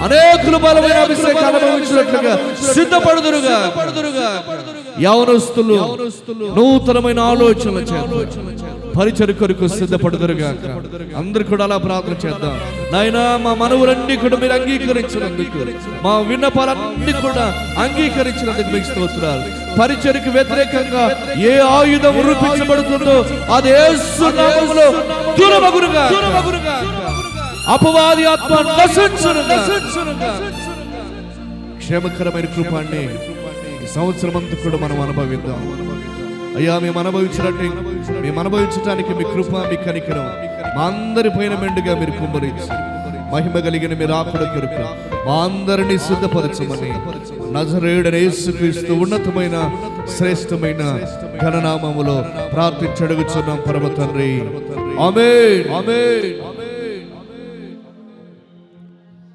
అనేకులు బలమైన అభిషేకాలు అనుభవించినట్లుగా సిద్ధపడుదురుగా. యవనస్తులు నూతనమైన ఆలోచనలు చేద్దాం, పరిచర్య కొరకు సిద్ధపడుదురుగా. అందరు కూడా అలా ప్రార్థన చేద్దాం. నాయనా, మా మనవులన్నీ కూడా మీరు అంగీకరించినందుకు, మా విన్నపాలన్నీ కూడా అంగీకరించినందుకు మీకు స్తోత్రాలు. పరిచర్యకు వ్యతిరేకంగా ఏ ఆయుధం రూపించబడుతుందో అది యేసు నామములో దూరమగునుగా. అపవాది ఆత్మ నశించునుగా. క్షేమకరమైన కృపాన్ని ఈ సంవత్సరం అంతా కూడా మనం అనుభవిద్దాం. అయ్యా, మేము అనుభవించడానికి మీ కృప, మీ కనికరం మా అందరి పైన మెండుగా మీరు కుమ్మరించి మహిమ కలిగిన మీరు ఆకడ కొరకు మా అందరినీ సిద్ధపరచమని నజరేయుడైన యేసుక్రీస్తు ఉన్నతమైన శ్రేష్టమైన ఘననామములో ప్రార్థించి అడుగుచున్నాం పరమ తండ్రి. ఆమేన్.